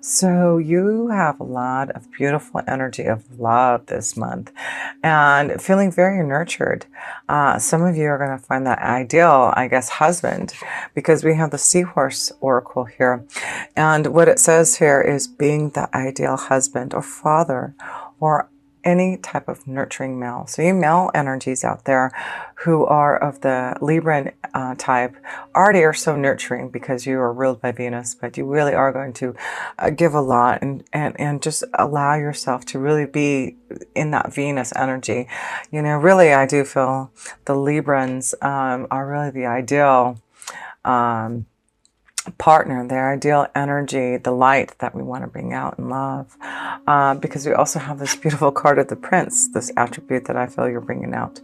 So you have a lot of beautiful energy of love this month and feeling very nurtured. Some of you are going to find that ideal, I guess, husband, because we have the Seahorse Oracle here. And what it says here is being the ideal husband or father or any type of nurturing male. So you male energies out there who are of the Libra type already are so nurturing because you are ruled by Venus, but you really are going to give a lot and just allow yourself to really be in that Venus energy. You know, really, I do feel the Librans are really the ideal um, partner, their ideal energy, the light that we want to bring out in love. Because we also have this beautiful card of the Prince, this attribute that I feel you're bringing out.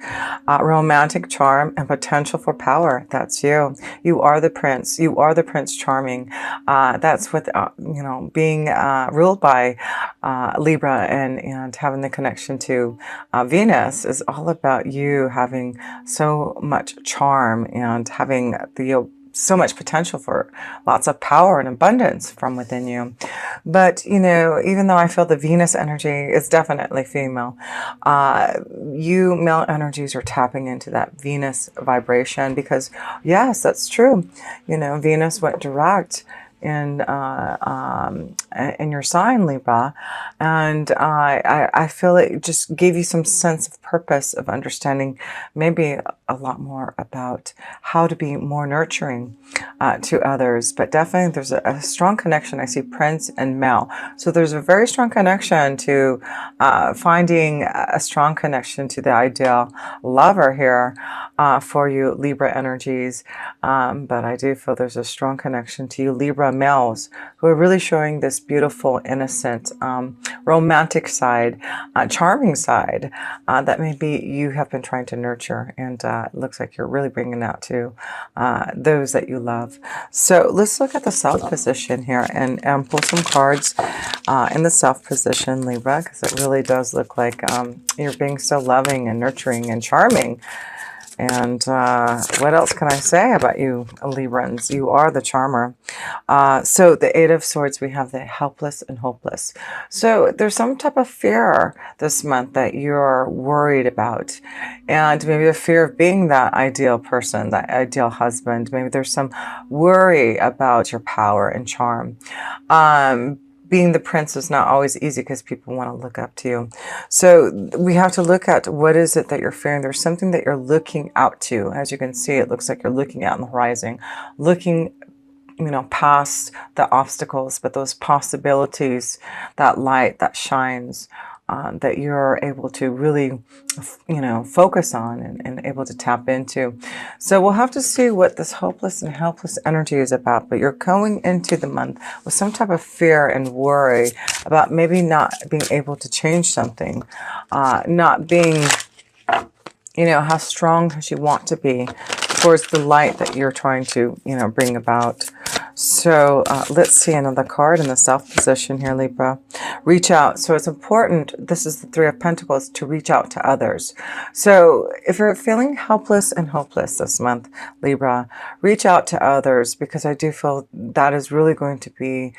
Romantic charm and potential for power. That's you. You are the Prince. You are the Prince Charming. That's what, being ruled by Libra and having the connection to Venus is all about you having so much charm and having the so much potential for lots of power and abundance from within you. But, you know, even though I feel the Venus energy is definitely female, you male energies are tapping into that Venus vibration because, yes, that's true. You know, Venus went direct in your sign, Libra, and I feel it just gave you some sense of purpose of understanding maybe a lot more about how to be more nurturing to others. But definitely there's a strong connection. I see Prince and male, so there's a very strong connection to finding a strong connection to the ideal lover here for you Libra energies. But I do feel there's a strong connection to you Libra males who are really showing this beautiful, innocent, romantic side, charming side that maybe you have been trying to nurture. And it looks like you're really bringing out to those that you love. So let's look at the South position here and pull some cards in the South position, Libra, because it really does look like you're being so loving and nurturing and charming. And what else can I say about you, Librans? You are the charmer. So the Eight of Swords, we have the helpless and hopeless. So there's some type of fear this month that you're worried about. And maybe the fear of being that ideal person, that ideal husband. Maybe there's some worry about your power and charm. Being the prince is not always easy because people want to look up to you. So we have to look at what is it that you're fearing. There's something that you're looking out to. As you can see, it looks like you're looking out on the horizon, looking, you know, past the obstacles, but those possibilities, that light that shines, that you're able to really, you know, focus on and able to tap into. So we'll have to see what this hopeless and helpless energy is about, but you're going into the month with some type of fear and worry about maybe not being able to change something, not being, you know, how strong as you want to be towards the light that you're trying to, you know, bring about. So let's see another card in the South position here, Libra. Reach out. So it's important, this is the Three of Pentacles, to reach out to others. So if you're feeling helpless and hopeless this month, Libra, reach out to others, because I do feel that is really going to be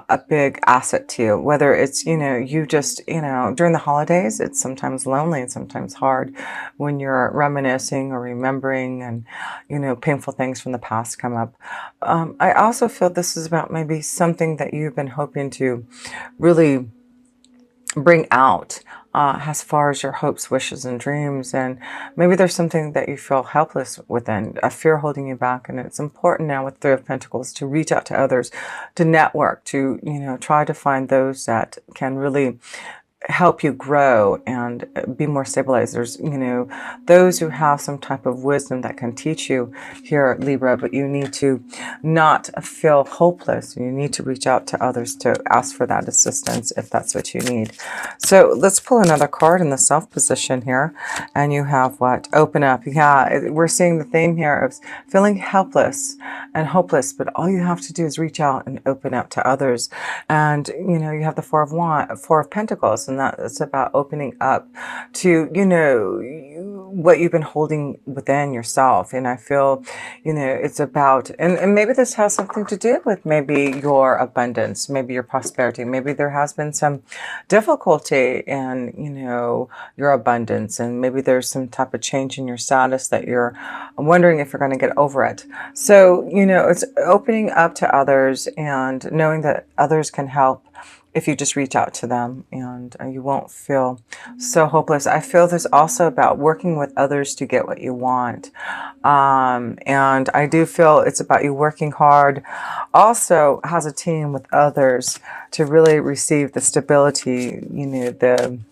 a big asset to you. Whether it's, you know, you just, you know, during the holidays, it's sometimes lonely and sometimes hard when you're reminiscing or remembering and, you know, painful things from the past come up. I also feel this is about maybe something that you've been hoping to really bring out as far as your hopes, wishes, and dreams. And maybe there's something that you feel helpless within, a fear holding you back. And it's important now with Three of Pentacles to reach out to others, to network, to, you know, try to find those that can really help you grow and be more stabilized. There's, you know, those who have some type of wisdom that can teach you here, Libra, but you need to not feel hopeless. You need to reach out to others to ask for that assistance if that's what you need. So let's pull another card in the Self position here. And you have what? Open up. Yeah, we're seeing the theme here of feeling helpless and hopeless, but all you have to do is reach out and open up to others. And, you know, you have the Four of Pentacles, and that is about opening up to, you know, what you've been holding within yourself. And I feel, it's about, and maybe this has something to do with maybe your abundance, maybe your prosperity. Maybe there has been some difficulty in, your abundance, and maybe there's some type of change in your status that you're wondering if you're going to get over it. So, it's opening up to others and knowing that others can help if you just reach out to them, and you won't feel so hopeless. I feel there's also about working with others to get what you want. And I do feel it's about you working hard also as a team with others to really receive the stability, the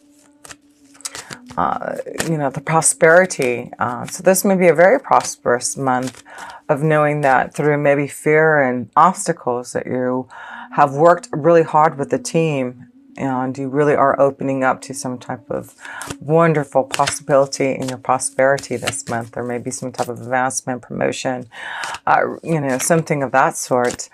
prosperity. So this may be a very prosperous month of knowing that through maybe fear and obstacles that you have worked really hard with the team, and you really are opening up to some type of wonderful possibility in your prosperity this month. There may be some type of advancement, promotion, something of that sort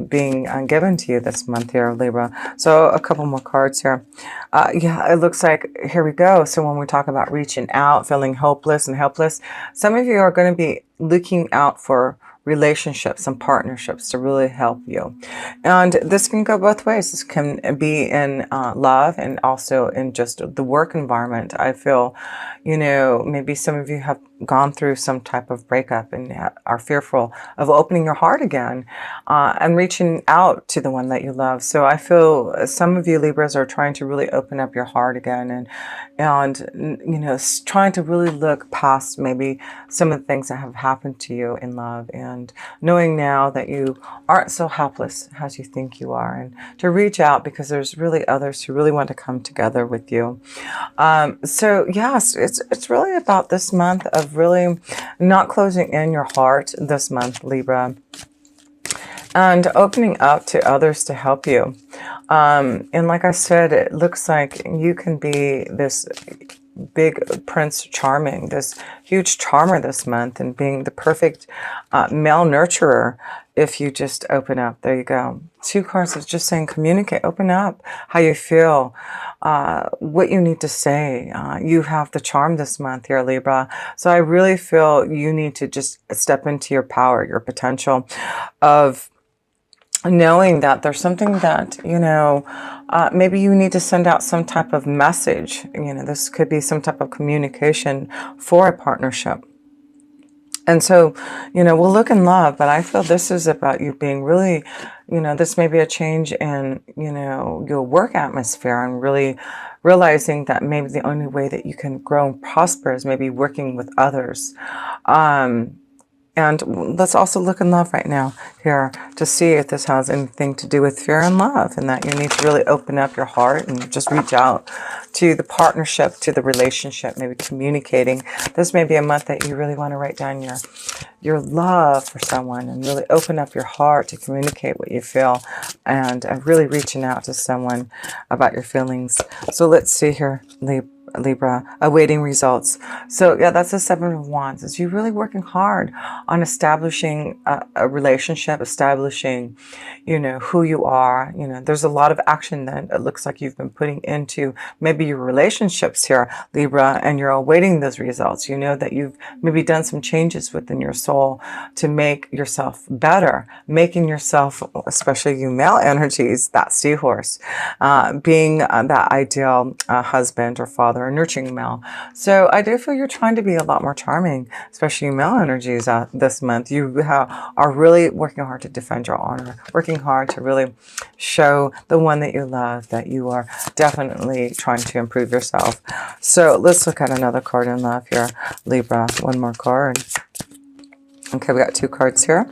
being given to you this month here, Libra. So a couple more cards here. It looks like, here we go. So when we talk about reaching out, feeling hopeless and helpless, some of you are going to be looking out for relationships and partnerships to really help you. And this can go both ways. This can be in love and also in just the work environment. I feel, maybe some of you have gone through some type of breakup and are fearful of opening your heart again and reaching out to the one that you love. So I feel some of you Libras are trying to really open up your heart again, and trying to really look past maybe some of the things that have happened to you in love, and knowing now that you aren't so helpless as you think you are, and to reach out because there's really others who really want to come together with you. So yes, it's really about this month of really not closing in your heart this month, Libra, and opening up to others to help you. And like I said, it looks like you can be this big Prince Charming, this huge charmer this month, and being the perfect male nurturer if you just open up. There you go. 2 cards is just saying communicate, open up how you feel, what you need to say. You have the charm this month here, Libra. So I really feel you need to just step into your power, your potential of knowing that there's something that, maybe you need to send out some type of message. This could be some type of communication for a partnership. And so, we'll look in love, but I feel this is about you being really, this may be a change in, your work atmosphere, and really realizing that maybe the only way that you can grow and prosper is maybe working with others. And let's also look in love right now here to see if this has anything to do with fear and love, and that you need to really open up your heart and just reach out to the partnership, to the relationship, maybe communicating. This may be a month that you really want to write down your love for someone and really open up your heart to communicate what you feel, and really reaching out to someone about your feelings. So let's see here, Libra, awaiting results. So yeah, that's the 7 of Wands. Is you really working hard on establishing a relationship, establishing, who you are. There's a lot of action that it looks like you've been putting into maybe your relationships here, Libra, and you're awaiting those results. You know that you've maybe done some changes within your soul to make yourself better, making yourself, especially you male energies, that seahorse, being that ideal husband or father, or nurturing male. So I do feel you're trying to be a lot more charming, especially male energies this month. You are really working hard to defend your honor, working hard to really show the one that you love that you are definitely trying to improve yourself. So let's look at another card in love here, Libra. One more card. Okay, we got 2 cards here.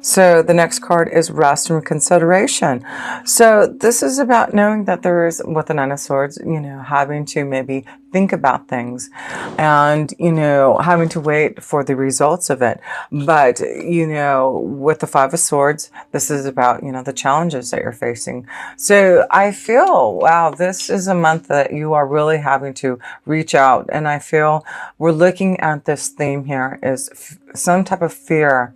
So the next card is rest and consideration. So this is about knowing that there is, with the 9 of Swords, having to maybe think about things and, having to wait for the results of it. But, with the 5 of Swords, this is about, the challenges that you're facing. So I feel, wow, this is a month that you are really having to reach out. And I feel we're looking at this theme here is some type of fear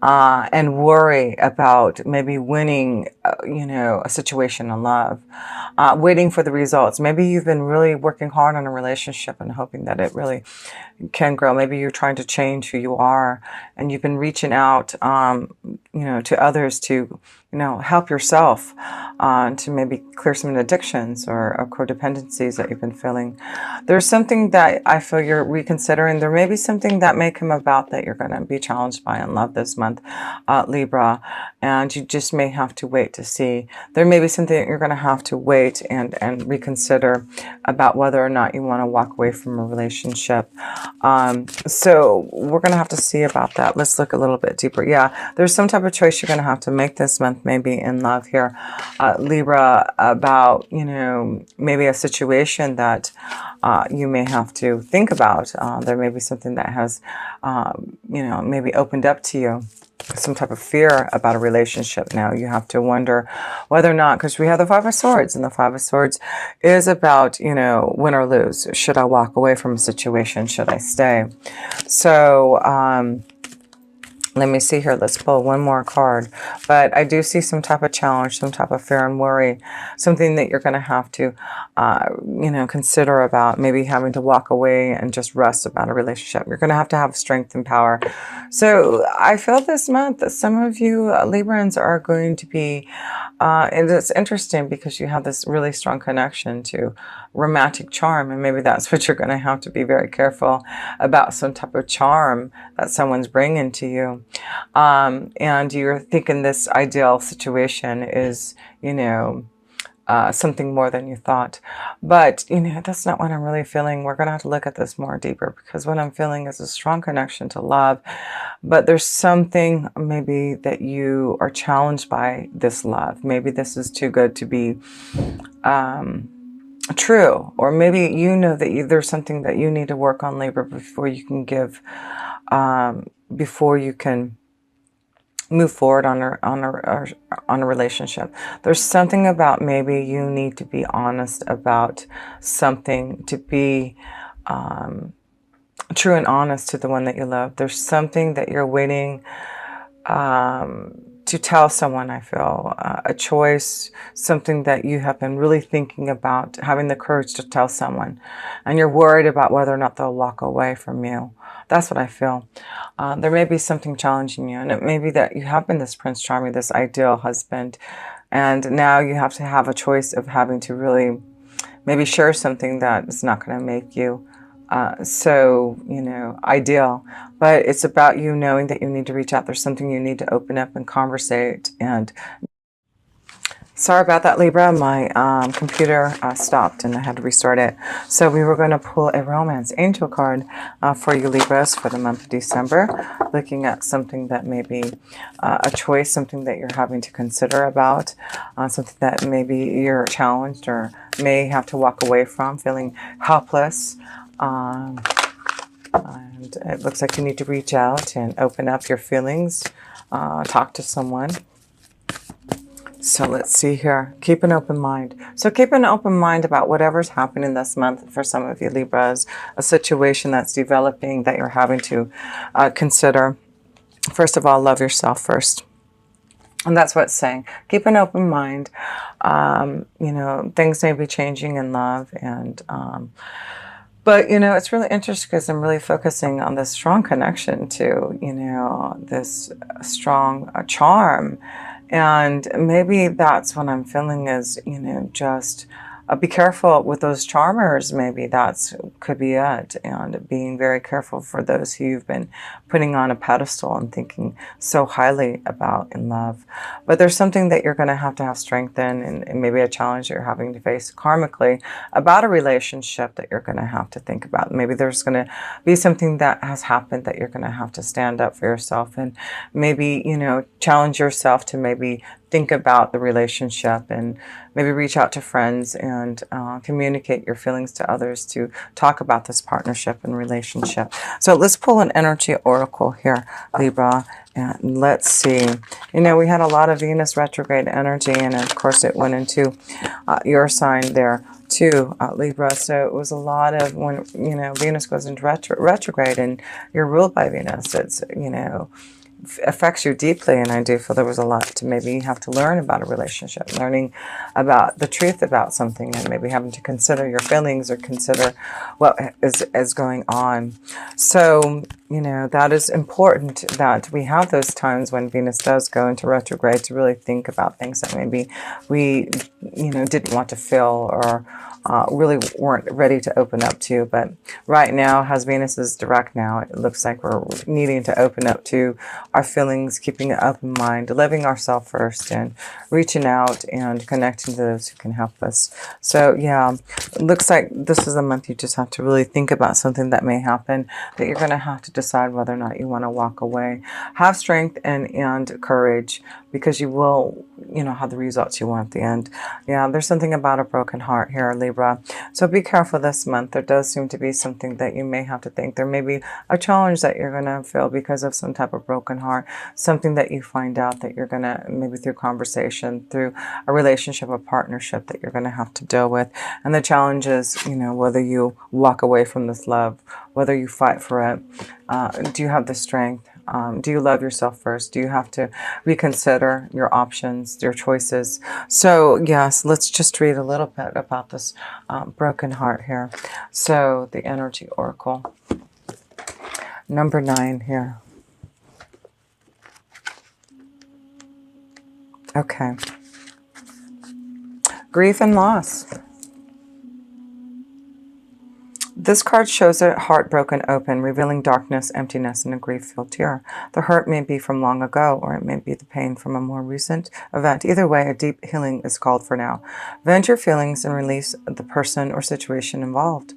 and worry about maybe winning, a situation in love, waiting for the results. Maybe you've been really working hard on a relationship and hoping that it really can grow. Maybe you're trying to change who you are, and you've been reaching out, to others to, help yourself, to maybe clear some addictions or codependencies that you've been feeling. There's something that I feel you're reconsidering. There may be something that may come about that you're going to be challenged by in love this month, Libra, and you just may have to wait to see. There may be something that you're going to have to wait and reconsider about whether or not you want to walk away from a relationship. So we're going to have to see about that. Let's look a little bit deeper. Yeah, there's some type of choice you're going to have to make this month, maybe in love here, Libra, about, maybe a situation that you may have to think about. There may be something that has, maybe opened up to you, some type of fear about a relationship. Now you have to wonder whether or not, because we have the Five of Swords, and the Five of Swords is about, win or lose. Should I walk away from a situation? Should I stay? So, let me see here. Let's pull one more card. But I do see some type of challenge, some type of fear and worry, something that you're going to have to, consider about, maybe having to walk away and just rest about a relationship. You're going to have strength and power. So I feel this month that some of you Librans are going to be, and it's interesting because you have this really strong connection to romantic charm, and maybe that's what you're going to have to be very careful about, some type of charm that someone's bringing to you. And you're thinking this ideal situation is, something more than you thought. But, that's not what I'm really feeling. We're going to have to look at this more deeper, because what I'm feeling is a strong connection to love. But there's something maybe that you are challenged by this love. Maybe this is too good to be true. Or maybe that there's something that you need to work on, Libra, before you can give, before you can move forward on a relationship. There's something about, maybe you need to be honest about something, to be true and honest to the one that you love. There's something that you're waiting to tell someone, I feel. A choice, something that you have been really thinking about, having the courage to tell someone. And you're worried about whether or not they'll walk away from you. That's what I feel. There may be something challenging you, and it may be that you have been this Prince Charming, this ideal husband, and now you have to have a choice of having to really maybe share something that is not going to make you ideal. But it's about you knowing that you need to reach out. There's something you need to open up and conversate. And sorry about that, Libra. My computer stopped and I had to restart it. So we were going to pull a romance angel card for you, Libras, for the month of December. Looking at something that may be a choice, something that you're having to consider about, something that maybe you're challenged or may have to walk away from, feeling helpless. And it looks like you need to reach out and open up your feelings, talk to someone. So let's see here. Keep an open mind. So keep an open mind about whatever's happening this month for some of you Libras, a situation that's developing that you're having to consider. First of all, love yourself first. And that's what it's saying. Keep an open mind. Things may be changing in love. And but, it's really interesting because I'm really focusing on this strong connection to, this strong charm. And maybe that's what I'm feeling is, just be careful with those charmers. Maybe that's could be it. And being very careful for those who you've been putting on a pedestal and thinking so highly about in love. But there's something that you're going to have strength in, and maybe a challenge that you're having to face karmically about a relationship that you're going to have to think about. Maybe there's going to be something that has happened that you're going to have to stand up for yourself, and maybe, challenge yourself to maybe think about the relationship, and maybe reach out to friends and communicate your feelings to others to talk about this partnership and relationship. So let's pull an energy oracle here, Libra, and let's see. We had a lot of Venus retrograde energy, and of course it went into your sign there too, Libra. So it was a lot of when, Venus goes into retrograde and you're ruled by Venus. It's, affects you deeply, and I do feel there was a lot to maybe have to learn about a relationship, learning about the truth about something, and maybe having to consider your feelings or consider what is going on. So, you know, that is important that we have those times when Venus does go into retrograde to really think about things that maybe we, you know, didn't want to feel or really weren't ready to open up to. But right now, as Venus is direct now, it looks like we're needing to open up to our feelings, keeping an open mind, living ourselves first, and reaching out and connecting to those who can help us. So yeah, it looks like this is a month you just have to really think about something that may happen, that you're going to have to decide whether or not you want to walk away. Have strength and courage, because you will, you know, have the results you want at the end. Yeah, there's something about a broken heart here, Libra. So be careful this month. There does seem to be something that you may have to think. There may be a challenge that you're going to feel because of some type of broken heart, something that you find out that you're going to, maybe through conversation, through a relationship, a partnership, that you're going to have to deal with. And the challenge is, you know, whether you walk away from this love, whether you fight for it. Do you have the strength? Do you love yourself first? Do you have to reconsider your options, your choices? So yes, let's just read a little bit about this broken heart here. So the energy oracle, number 9 here. Okay. Grief and loss. This card shows a heart broken open, revealing darkness, emptiness, and a grief-filled tear. The hurt may be from long ago, or it may be the pain from a more recent event. Either way, a deep healing is called for now. Vent your feelings and release the person or situation involved.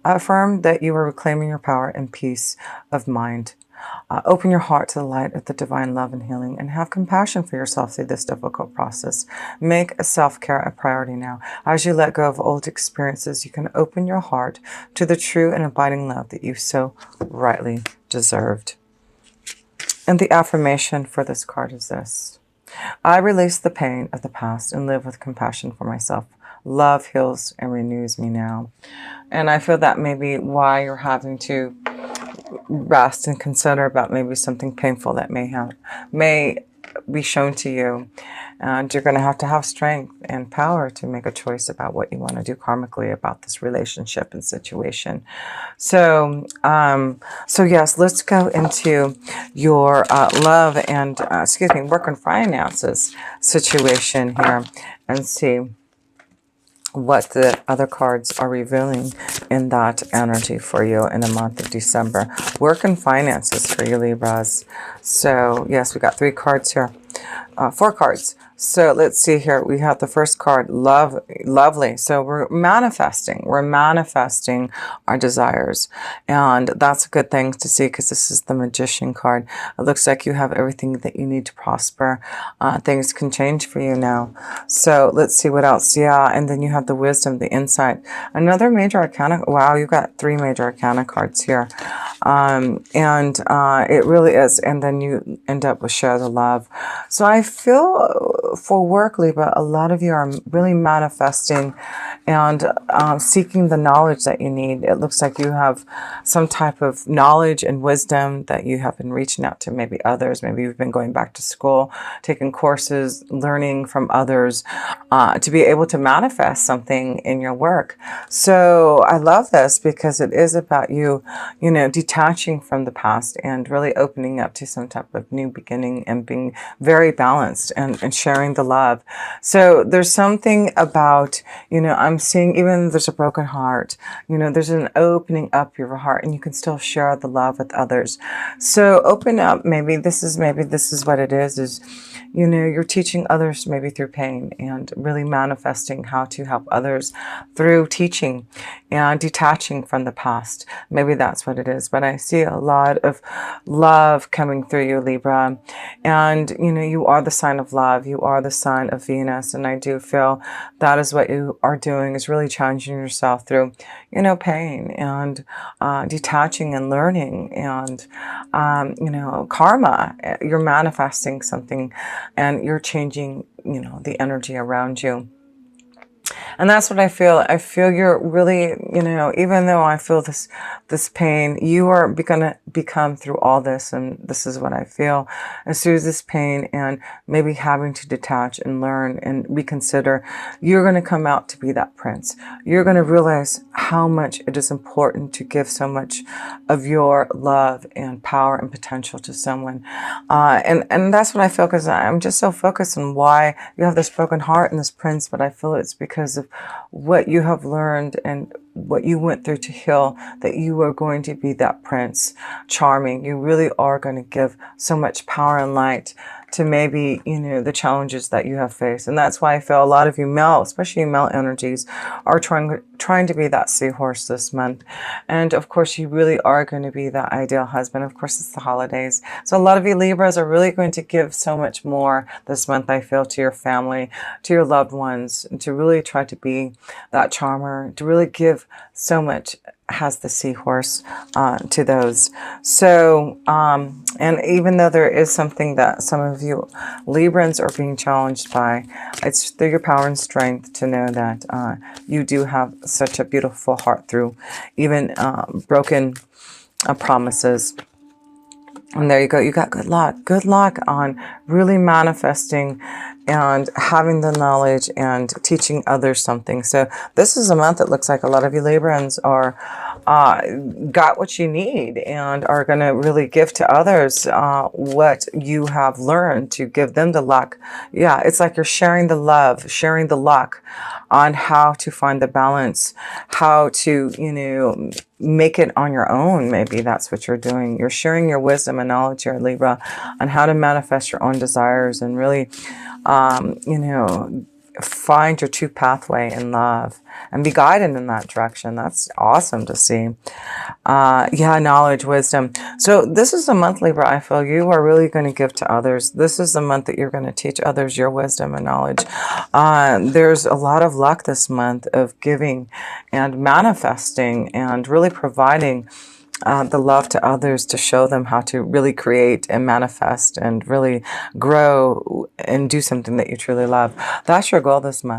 Affirm that you are reclaiming your power and peace of mind. Open your heart to the light of the divine love and healing, and have compassion for yourself through this difficult process. Make self-care a priority now. As you let go of old experiences, you can open your heart to the true and abiding love that you so rightly deserved. And the affirmation for this card is this: I release the pain of the past and live with compassion for myself. Love heals and renews me now. And I feel that may be why you're having to rest and consider about maybe something painful that may be shown to you, and you're going to have strength and power to make a choice about what you want to do karmically about this relationship and situation. So so yes, let's go into your love and work and finances situation here, and see what the other cards are revealing in that energy for you in the month of December. Work and finances for you, Libras. So yes, we got 3 cards here. 4 cards. So let's see here. We have the first card, love, lovely. So we're manifesting our desires. And that's a good thing to see, because this is the Magician card. It looks like you have everything that you need to prosper. Things can change for you now. So let's see what else. Yeah, and then you have the wisdom, the insight. Another major arcana. Wow, you've got 3 major arcana cards here. It really is. And then you end up with share the love. So I feel for work, Libra, a lot of you are really manifesting and seeking the knowledge that you need. It looks like you have some type of knowledge and wisdom that you have been reaching out to maybe others. Maybe you've been going back to school, taking courses, learning from others to be able to manifest something in your work. So I love this, because it is about you, you know, detaching from the past and really opening up to some type of new beginning and being very balanced and sharing the love. So there's something about, you know, I'm seeing, even there's a broken heart, you know, there's an opening up your heart, and you can still share the love with others. So open up. Maybe this is what it is, you know, you're teaching others maybe through pain, and really manifesting how to help others through teaching and detaching from the past. Maybe that's what it is. But I see a lot of love coming through you, Libra. And, you know, you are the sign of love. You are the sign of Venus. And I do feel that is what you are doing, is really challenging yourself through, you know, pain and detaching and learning and, you know, karma. You're manifesting something, and you're changing, you know, the energy around you. And that's what I feel. I feel you're really, even though I feel this pain, you are going to become through all this. And this is what I feel. As soon as this pain and maybe having to detach and learn and reconsider, you're going to come out to be that prince. You're going to realize how much it is important to give so much of your love and power and potential to someone. And that's what I feel, because I'm just so focused on why you have this broken heart and this prince, but I feel it's because of what you have learned and what you went through to heal, that you are going to be that prince, charming. You really are going to give so much power and light to maybe, the challenges that you have faced. And that's why I feel a lot of you male, especially male energies, are trying to be that seahorse this month. And of course, you really are going to be that ideal husband. Of course, it's the holidays. So a lot of you Libras are really going to give so much more this month, I feel, to your family, to your loved ones, and to really try to be that charmer, to really give so much, has the seahorse to those. So, and even though there is something that some of you Librans are being challenged by, it's through your power and strength to know that you do have such a beautiful heart through even broken promises. And there you go. You got good luck. Good luck on really manifesting and having the knowledge and teaching others something. So this is a month that looks like a lot of you Librans are got what you need and are going to really give to others what you have learned, to give them the luck. Yeah, it's like you're sharing the love, sharing the luck on how to find the balance, how to, make it on your own. Maybe that's what you're doing. You're sharing your wisdom and knowledge here, Libra, on how to manifest your own desires and really, find your true pathway in love and be guided in that direction. That's awesome to see. Yeah, knowledge, wisdom. So this is a month, Libra, I feel you are really going to give to others. This is the month that you're going to teach others your wisdom and knowledge. There's a lot of luck this month of giving and manifesting and really providing the love to others, to show them how to really create and manifest and really grow and do something that you truly love. That's your goal this month.